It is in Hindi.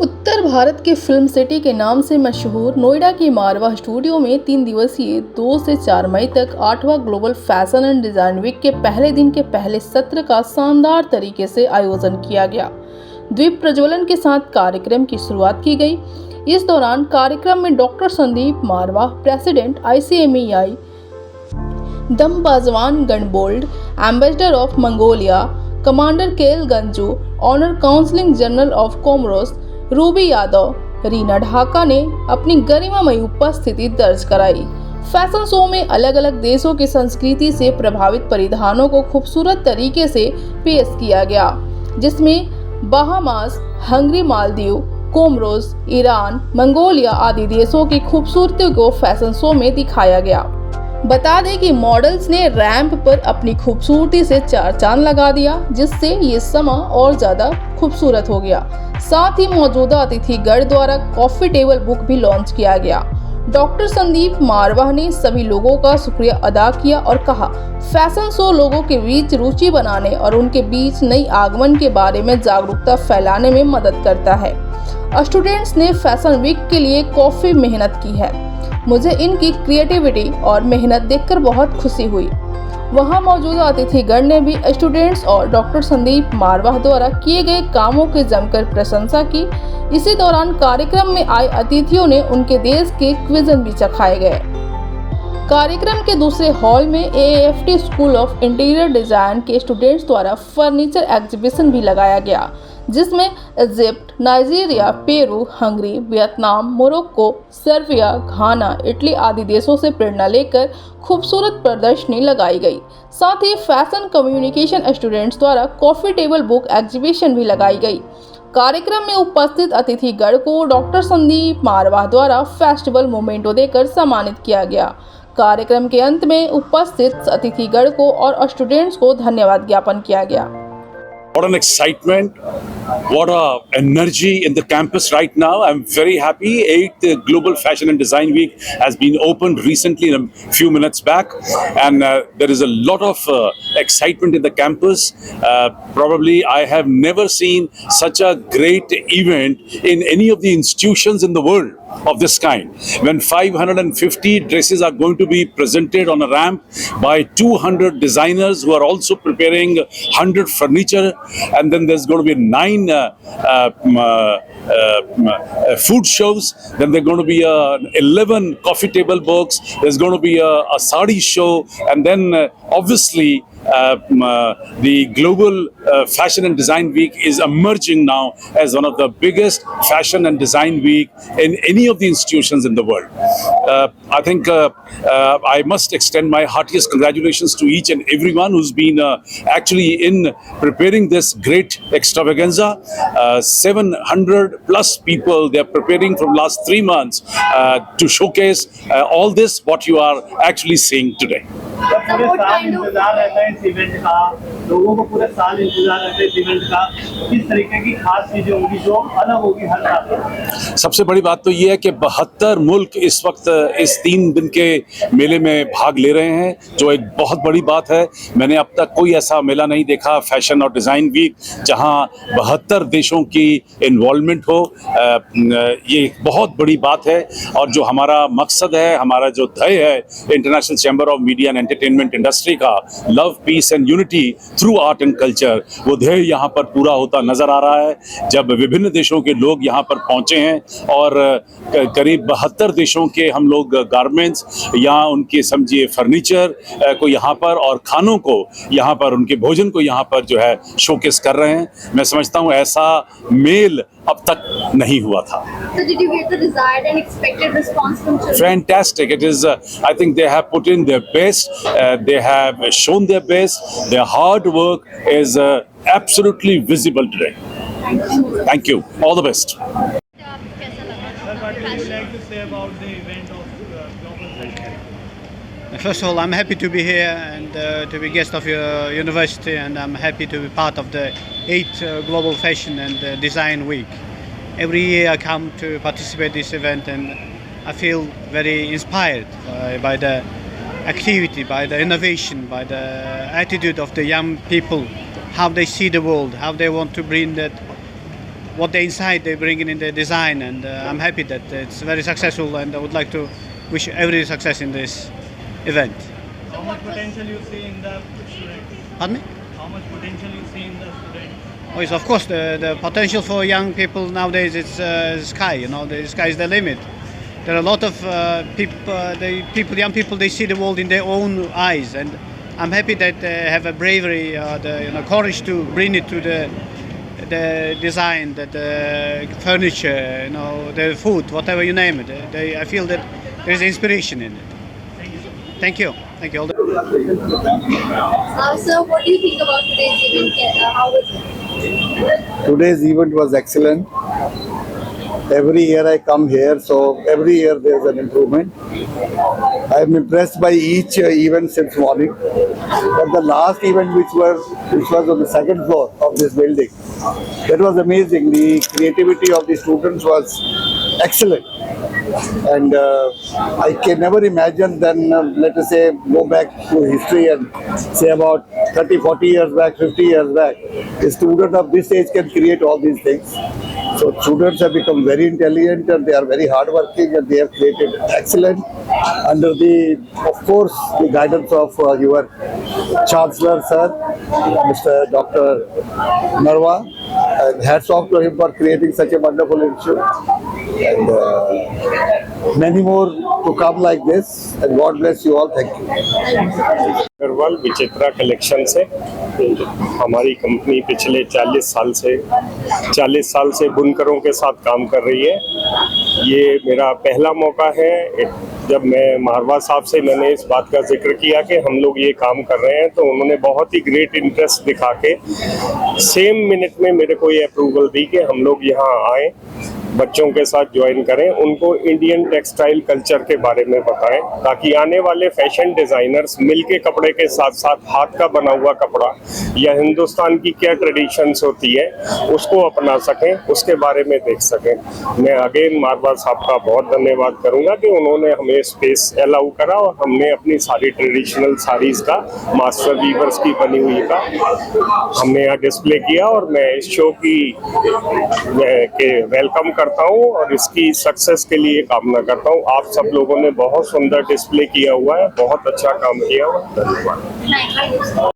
उत्तर भारत के फिल्म सिटी के नाम से मशहूर नोएडा की मारवा स्टूडियो में 3 दिवसीय 2 से 4 मई तक 8वां global fashion and design week के पहले दिन के पहले सत्र का शानदार तरीके से आयोजन किया गया। द्वीप प्रज्वलन के साथ कार्यक्रम की शुरुआत की गई। इस दौरान कार्यक्रम में doctor Sandeep Marwah, president ICMEI, Dambajav Ganbold, ambassador of Mongolia, commander K L Ganjoo, honour counselling general of Comoros Ruby Yadav, Reena Dhaka ने अपनी गरिमामयी उपस्थिति दर्ज कराई। फैशन शो में अलग अलग देशों की संस्कृति से प्रभावित परिधानों को खूबसूरत तरीके से पेश किया गया, जिसमें Bahamas, Hungary, Maldives, Comoros, Iran, Mongolia आदि देशों की खूबसूरती को फैशन शो में दिखाया गया। बता दें कि मॉडल्स ने रैंप पर अपनी खूबसूरती से चार चांद लगा दिया, जिससे ये समा और ज्यादा खूबसूरत हो गया। साथ ही मौजूदा अतिथिगण द्वारा कॉफी टेबल बुक भी लॉन्च किया गया। डॉक्टर संदीप मारवा ने सभी लोगों का शुक्रिया अदा किया और कहा, फैशन शो लोगों के बीच रुचि बनाने और उनके बीच नई आगमन के बारे में जागरूकता फैलाने में मदद करता है। स्टूडेंट्स ने फैशन वीक के लिए काफी मेहनत की है। मुझे इनकी क्रिएटिविटी और मेहनत देखकर बहुत खुशी हुई। वहां मौजूदा अतिथिगण ने भी स्टूडेंट्स और डॉक्टर संदीप मारवा द्वारा किए गए कामों की जमकर प्रशंसा की। इसी दौरान कार्यक्रम में आए अतिथियों ने उनके देश के क्विज़न भी चखाए गए। कार्यक्रम के दूसरे हॉल में AAFT school of interior design के स्टूडेंट्स द्वारा फर्नीचर एग्जीबिशन भी लगाया गया, जिसमें Egypt, Nigeria, Peru, Hungary, Vietnam, Morocco, Serbia, Ghana, Italy आदि देशों से प्रेरणा लेकर खूबसूरत प्रदर्शनी लगाई गई। साथ ही फैशन कम्युनिकेशन स्टूडेंट्स द्वारा कॉफी टेबल बुक एग्जीबिशन भी लगाई गई। कार्यक्रम में उपस्थित अतिथिगण को डॉक्टर संदीप मारवा द्वारा फेस्टिवल मोमेंटो देकर सम्मानित किया गया। कार्यक्रम के अंत में उपस्थित अतिथिगण को और स्टूडेंट्स को धन्यवाद ज्ञापन किया गया। What an excitement, what a energy in the campus right now. I'm very happy. 8th Global Fashion and Design Week has been opened recently a few minutes back, and there is a lot of excitement in the campus. Probably I have never seen such a great event in any of the institutions in the world of this kind. When 550 dresses are going to be presented on a ramp by 200 designers who are also preparing 100 furniture, and then there's going to be 9 food shows, then there's going to be 11 coffee table books, there's going to be a sari show, and then obviously the Global Fashion and Design Week is emerging now as one of the biggest fashion and design week in any of the institutions in the world. I think I must extend my heartiest congratulations to each and everyone who's been actually in preparing this great extravaganza. 700 plus people, they're preparing from last 3 months to showcase all this, what you are actually seeing today. पूरे साल इंतजार रहता है इस इवेंट का, लोगों को पूरे साल इंतजार रहता है इस इवेंट का। किस तरीके की खास चीजें होंगी जो अलग होगी हर साल? सबसे बड़ी बात तो ये है कि 72 मुल्क इस वक्त इस 3 दिन के मेले में भाग ले रहे हैं, जो एक बहुत बड़ी बात है। मैंने अब तक कोई ऐसा मेला नहीं देखा, फैशन और डिज़ाइन वीक, जहां 72 देशों की इन्वॉल्वमेंट हो। ये एक बहुत बड़ी बात है, और जो हमारा मकसद है, हमारा जो ध्येय है international chamber of media and entertainment industry का, love, peace and unity through art and culture, वो ध्येय यहाँ पर पूरा होता नजर आ रहा है। जब विभिन्न देशों के लोग यहाँ पर पहुंचे हैं और करीब 72 देशों के हम लोग गारमेंट्स या उनके समझिए फर्नीचर को यहाँ पर और खानों को यहाँ पर, उनके भोजन को यहाँ पर जो है शोकेस कर रहे हैं। मैं समझता हूँ ऐसा मेल अब तक नहीं हुआ था। So did you get the desired and expected response from children? Fantastic. It is, I think they have put in their best. They have shown their best. Their hard work is absolutely visible today. Thank you. All the best. Sir, what would you like to say about the event of Global Fashion? First of all, I'm happy to be here and to be guest of your university, and I'm happy to be part of the 8th Global Fashion and Design Week. Every year I come to participate in this event, and I feel very inspired by the activity, by the innovation, by the attitude of the young people, how they see the world, how they want to bring that what they inside they bring in the design, and I'm happy that it's very successful, and I would like to wish every success in this event. How much potential you see in the student? Pardon me? How much potential you see in the student? Oh, yes, of course, the potential for young people nowadays is sky. You know, the sky is the limit. There are a lot of young people. They see the world in their own eyes, and I'm happy that they have a bravery, the courage to bring it to the design, the furniture, the food, whatever you name it. I feel that there is inspiration in it. Thank you. Thank you. So, what do you think about today's event? How was it? Today's event was excellent. Every year I come here, so every year there's an improvement. I am impressed by each event since morning. But the last event, which was on the second floor of this building, that was amazing. The creativity of the students was excellent. And I can never imagine then, let us say, go back to history and say about 30, 40 years back, 50 years back, a student of this age can create all these things. So students have become very intelligent, and they are very hardworking, and they have created excellent under of course, the guidance of your Chancellor, sir, Mr. Dr. Narwa. And hats off to him for creating such a wonderful institute. And many more to come like this. And God bless you all. Thank you. Agarwal Vichitra collection से हमारी कंपनी पिछले 40 साल से बुनकरों के साथ काम कर रही है। ये मेरा पहला मौका है जब मैं मारवा साहब से मैंने इस बात का जिक्र किया कि हम लोग ये काम कर रहे हैं, तो उन्होंने बहुत ही ग्रेट इंटरेस्ट दिखा के सेम मिनट में मेरे को ये अप्रूवल दी कि हम लोग यहाँ आए, बच्चों के साथ ज्वाइन करें, उनको इंडियन टेक्सटाइल कल्चर के बारे में बताएं, ताकि आने वाले फैशन डिज़ाइनर्स मिलके कपड़े के साथ साथ हाथ का बना हुआ कपड़ा या हिंदुस्तान की क्या ट्रेडिशंस होती है उसको अपना सकें, उसके बारे में देख सकें। मैं अगेन मारवा साहब का बहुत धन्यवाद करूंगा कि उन्होंने हमें स्पेस अलाउ करा और हमने अपनी सारी ट्रेडिशनल साड़ीज़ का मास्टर वीवर्स की बनी हुई का हमने यहाँ डिस्प्ले किया, और मैं इस शो की वेलकम करता हूँ और इसकी सक्सेस के लिए कामना करता हूँ। आप सब लोगों ने बहुत सुंदर डिस्प्ले किया हुआ है, बहुत अच्छा काम किया हुआ है। धन्यवाद।